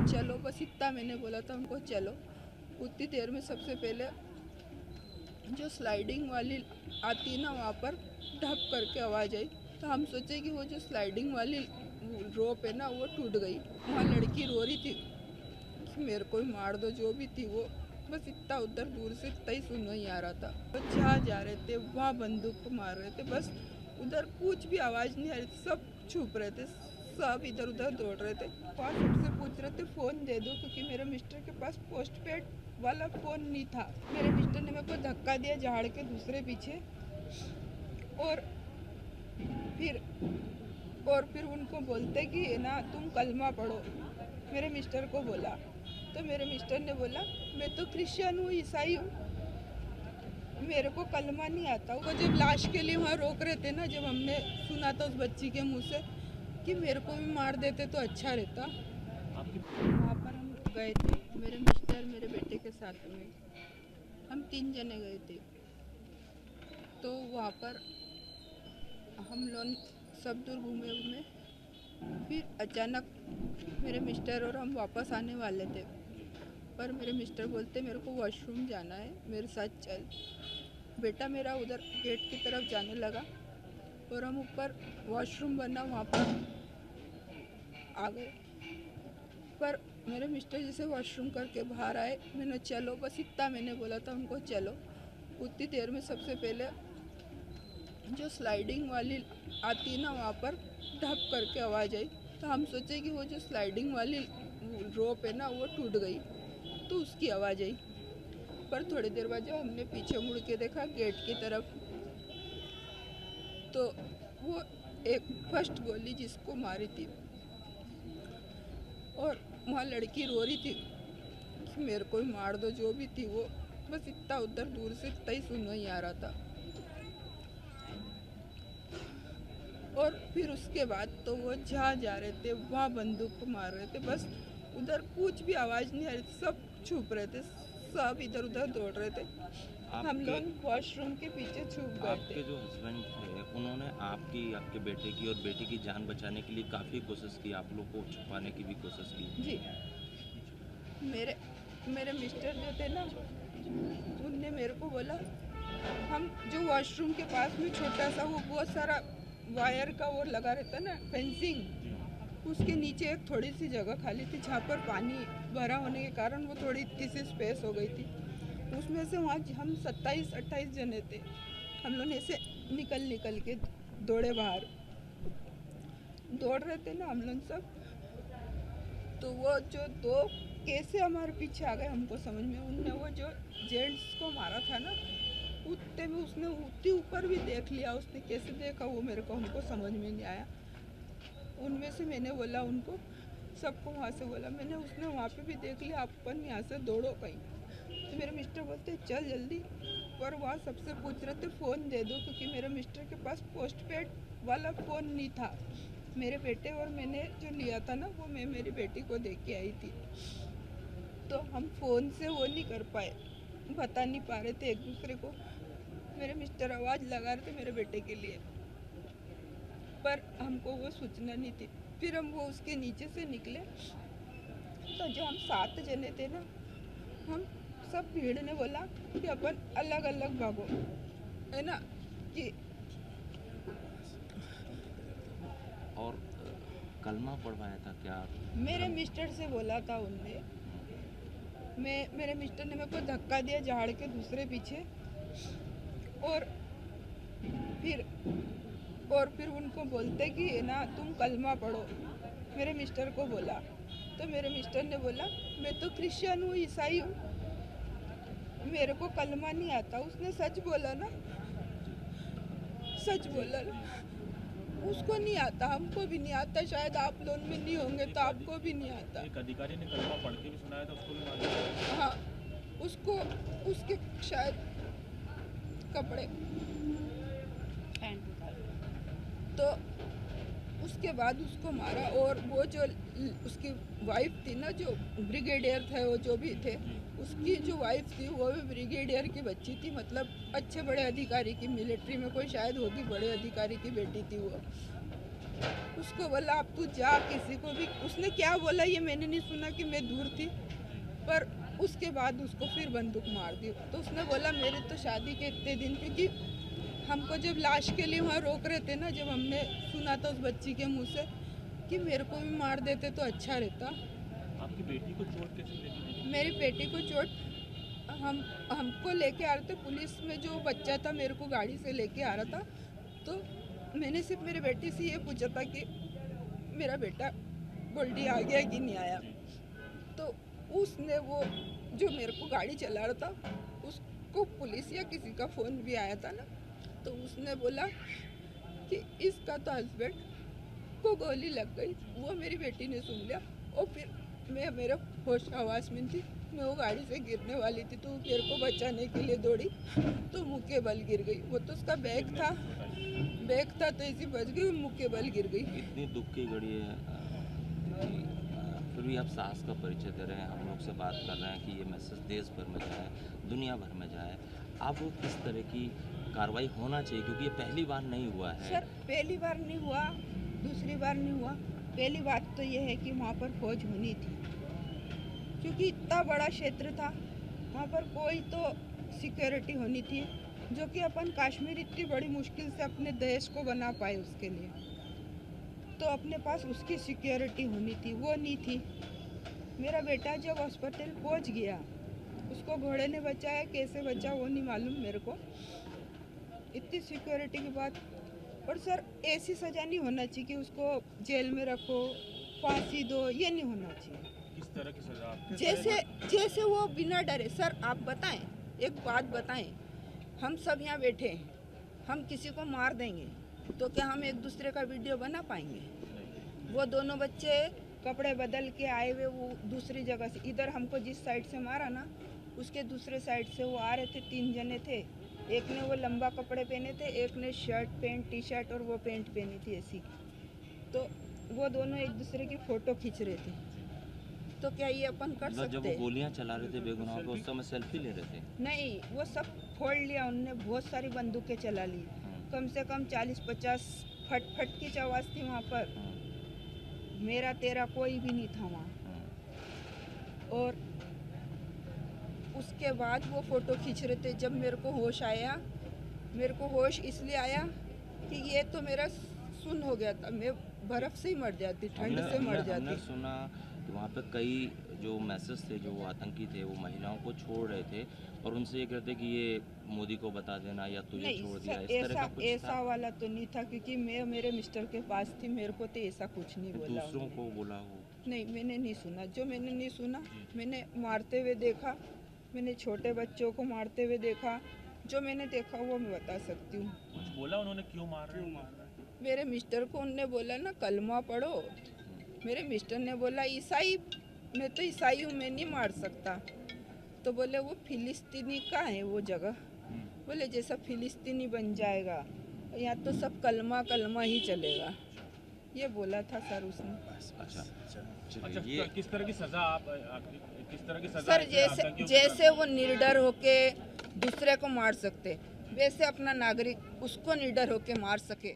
चलो, बस इतना मैंने बोला था उनको, चलो। उतनी देर में सबसे पहले जो स्लाइडिंग वाली आती है ना, वहाँ पर ढप करके आवाज़ आई। तो हम सोचे कि वो जो स्लाइडिंग वाली रोप है ना, वो टूट गई। वहाँ लड़की रो रही थी कि मेरे को ही मार दो, जो भी थी वो। बस इतना उधर दूर से इतना ही सुनना ही आ रहा था। तो जहाँ जा रहे थे वहाँ बंदूक को मार रहे थे। बस उधर कुछ भी आवाज़ नहीं आ रही थी, सब छुप रहे थे, सब इधर उधर दौड़ रहे थे। वहाँ सबसे पूछ रहे थे फ़ोन दे दो, क्योंकि मेरे मिस्टर के पास पोस्ट पेड वाला फ़ोन नहीं था। मेरे मिस्टर ने मेरे को धक्का दिया झाड़ के दूसरे पीछे, और फिर उनको बोलते कि ना तुम कलमा पढ़ो, मेरे मिस्टर को बोला। तो मेरे मिस्टर ने बोला मैं तो क्रिश्चियन हूँ, ईसाई हूँ, मेरे को कलमा नहीं आता। वो जब लाश के लिए वहाँ रोक रहे थे ना, जब हमने सुना था उस बच्ची के मुंह से कि मेरे को भी मार देते तो अच्छा रहता। वहाँ पर हम गए थे, मेरे मिस्टर मेरे बेटे के साथ में, हम 3 जने गए थे। तो वहाँ पर हम लोग सब दूर घूमे घूमे, फिर अचानक मेरे मिस्टर और हम वापस आने वाले थे, पर मेरे मिस्टर बोलते मेरे को वॉशरूम जाना है, मेरे साथ चल। बेटा मेरा उधर गेट की तरफ जाने लगा और हम ऊपर वॉशरूम बना वहाँ पर आ गए। पर मेरे मिस्टर जैसे वॉशरूम करके बाहर आए, मैंने चलो, बस इतना मैंने बोला था उनको, चलो। उतनी देर में सबसे पहले जो स्लाइडिंग वाली आती है ना, वहाँ पर ढप करके आवाज़ आई। तो हम सोचे कि वो जो स्लाइडिंग वाली रोप है ना, वो टूट गई, तो उसकी आवाज़ आई। पर थोड़ी देर बाद जब हमने पीछे मुड़ के देखा गेट की तरफ, तो वो एक फर्स्ट गोली जिसको मारी थी, और वहाँ लड़की रो रही थी कि मेरे को ही मार दो, जो भी थी वो। बस इतना उधर दूर से इतना ही सुनना ही आ रहा था। और फिर उसके बाद तो वो जहाँ जा रहे थे वहाँ बंदूक को मार रहे थे। बस उधर कुछ भी आवाज़ नहीं आ रही थी, सब छुप रहे थे, सब इधर उधर दौड़ रहे थे। हम लोग वॉशरूम के पीछे छुप गए थे। आपके जो हस्बैंड थे उन्होंने आपके बेटे की और बेटी की जान बचाने के लिए काफ़ी कोशिश की, आप लोग को छुपाने की भी कोशिश की जी। मेरे मिस्टर जो थे ना, उनने मेरे को बोला, हम जो वॉशरूम के पास में छोटा सा वो बहुत सारा वायर का वो लगा रहता ना, फेंसिंग, उसके नीचे एक थोड़ी सी जगह खाली थी जहाँ पर पानी भरा होने के कारण वो थोड़ी इतनी सी स्पेस हो गई थी। उसमें से वहाँ हम 27-28 जने थे। हम लोग ऐसे निकल के दौड़े बाहर, दौड़ रहे थे ना हम लोग सब। तो वो जो दो कैसे हमारे पीछे आ गए हमको समझ में। उनने वो जो जेंट्स को मारा था ना, उतने में उसने उतनी ऊपर भी देख लिया, उसने कैसे देखा वो मेरे को हमको समझ में नहीं आया। उनमें से मैंने बोला उनको, सबको वहाँ से बोला मैंने, उसने वहाँ पे भी देख लिया, अपन यहाँ से दौड़ो कहीं। तो मेरे मिस्टर बोलते चल जल्दी। पर वहाँ सबसे पूछ रहे थे फ़ोन दे दो, क्योंकि मेरे मिस्टर के पास पोस्ट पेड वाला फ़ोन नहीं था। मेरे बेटे और मैंने जो लिया था ना, वो मैं मेरी बेटी को दे के आई थी। तो हम फ़ोन से वो नहीं कर पाए, बता नहीं पा रहे थे एक दूसरे को। मेरे मिस्टर आवाज़ लगा रहे थे मेरे बेटे के लिए, पर हमको वो सूचना नहीं थी। फिर हम वो उसके नीचे से निकले, तो जो हम 7 जने थे ना, हम सब भीड़ ने बोला कि अपन अलग अलग भागो, है ना कि। और कलमा पढ़वाया था क्या? मेरे मिस्टर से बोला था उनने, मेरे मिस्टर ने मेरे को धक्का दिया झाड़ के दूसरे पीछे, और फिर उनको बोलते कि ना तुम कलमा पढ़ो, मेरे मिस्टर को बोला। तो मेरे मिस्टर ने बोला मैं तो क्रिश्चियन हूँ, ईसाई हूँ, मेरे को कलमा नहीं आता। उसने सच बोला ना, सच बोला ना। उसको नहीं आता, हमको भी नहीं आता, शायद आप लोग में नहीं होंगे तो आपको भी नहीं आता। एक अधिकारी ने कलमा पढ़ के भी सुनाया था, उसको भी मार दिया। हाँ, उसको उसके शायद कपड़े, तो उसके बाद उसको मारा। और वो जो उसकी वाइफ थी ना, जो ब्रिगेडियर थे, वो जो भी थे, उसकी जो वाइफ थी वो भी ब्रिगेडियर की बच्ची थी, मतलब अच्छे बड़े अधिकारी की, मिलिट्री में कोई शायद होगी, बड़े अधिकारी की बेटी थी वो। उसको बोला अब तू जा, किसी को भी, उसने क्या बोला ये मैंने नहीं सुना कि मैं दूर थी, पर उसके बाद उसको फिर बंदूक मार दी। तो उसने बोला मेरे तो शादी के इतने दिन, क्योंकि हमको जब लाश के लिए वहाँ रोक रहे थे ना, जब हमने सुना था उस बच्ची के मुंह से कि मेरे को भी मार देते तो अच्छा रहता। आपकी बेटी को चोट कैसे लगी? मेरी बेटी को चोट हमको लेके आ रहे थे, पुलिस में जो बच्चा था मेरे को गाड़ी से लेके आ रहा था, तो मैंने सिर्फ मेरी बेटी से ये पूछा था कि मेरा बेटा गोल्डी आ गया कि नहीं आया। तो उसने वो जो मेरे को गाड़ी चला रहा था उसको पुलिस या किसी का फ़ोन भी आया था ना, तो उसने बोला कि इसका तो हस्बैंड को गोली लग गई। वो मेरी बेटी ने सुन लिया और फिर मैं मेरे होश आवाज़ में थी, मैं वो गाड़ी से गिरने वाली थी, तो मेरे को बचाने के लिए दौड़ी तो मुँह के बल गिर गई। वो तो उसका बैग था तो ऐसी बच गई, मुँह के बल गिर गई। इतनी दुख की घड़ी है, फिर भी आप साहस का परिचय दे रहे हैं, हम लोग से बात कर रहे हैं कि ये मैसेज देश भर में जाए, दुनिया भर में जाए। अब किस तरह की कार्रवाई होना चाहिए, क्योंकि ये पहली बार नहीं हुआ है। सर पहली बार नहीं हुआ, दूसरी बार नहीं हुआ, पहली बात तो ये है कि वहाँ पर फौज होनी थी, क्योंकि इतना बड़ा क्षेत्र था, वहाँ पर कोई तो सिक्योरिटी होनी थी, जो कि अपन कश्मीर इतनी बड़ी मुश्किल से अपने देश को बना पाए, उसके लिए तो अपने पास उसकी सिक्योरिटी होनी थी, वो नहीं थी। मेरा बेटा जब हॉस्पिटल पहुँच गया, उसको घोड़े ने बचाया, कैसे बचा वो नहीं मालूम मेरे को, इतनी सिक्योरिटी के बाद। और सर ऐसी सज़ा नहीं होना चाहिए कि उसको जेल में रखो, फांसी दो, ये नहीं होना चाहिए। किस तरह की सजा आप? जैसे वो बिना डरे। सर आप बताएं, एक बात बताएं, हम सब यहाँ बैठे हैं, हम किसी को मार देंगे तो क्या हम एक दूसरे का वीडियो बना पाएंगे? वो दोनों बच्चे कपड़े बदल के आए हुए वो दूसरी जगह से, इधर हमको जिस साइड से मारा ना, उसके दूसरे साइड से वो आ रहे थे, 3 जने थे, एक ने वो लंबा कपड़े पहने थे, एक ने शर्ट पैंट टी शर्ट और वो पैंट पहनी थी ऐसी। तो वो दोनों एक दूसरे की फ़ोटो खींच रहे थे, तो क्या ये अपन कर सकते? जब वो गोलियां चला रहे थे बेगुनाह पे, उस समय सेल्फी ले रहे थे? नहीं, वो सब फोड़ लिया उनने, बहुत सारी बंदूकें चला ली, कम से कम 40-50 फट की आवाज़ थी वहाँ पर। मेरा तेरा कोई भी नहीं था वहाँ। और उसके बाद वो फ़ोटो खींच रहे थे। जब मेरे को होश आया, मेरे को होश इसलिए आया कि ये तो मेरा सुन्न हो गया था, मैं बर्फ़ से ही मर जाती, ठंड से मर जाती। हमने सुना कि वहाँ पे कई जो मैसेज थे, जो वो आतंकी थे, वो महिलाओं को छोड़ रहे थे और उनसे ये कहते कि ये मोदी को बता देना या तुझे छोड़ दिया, इस तरह का कुछ ऐसा था? वाला तो नहीं था, क्योंकि मैं मेरे मिस्टर के पास थी, मेरे को तो ऐसा कुछ नहीं बोला। दूसरों को बोला हो? नहीं, मैंने नहीं सुना। जो मैंने नहीं सुना, मैंने मारते हुए देखा, मैंने छोटे बच्चों को मारते हुए देखा, जो मैंने देखा वो मैं बता सकती हूँ। कुछ बोला उन्होंने, क्यों मार रहे हैं? मेरे मिस्टर को उनने बोला ना कलमा पढ़ो, मेरे मिस्टर ने बोला ईसाई, मैं तो ईसाई हूँ, मैं नहीं मार सकता। तो बोले वो फिलिस्तीनी का है वो जगह, बोले जैसा फिलिस्तीनी बन जाएगा, यहाँ तो सब कलमा ही चलेगा, ये बोला था सर उसने। अच्छा, अच्छा, ये किस तरह की सजा आप किस तरह की सजा सर ऐसे आतंकियों को जैसे वो निर्डर होके दूसरे को मार सकते, वैसे अपना नागरिक उसको निर्डर होके मार सके।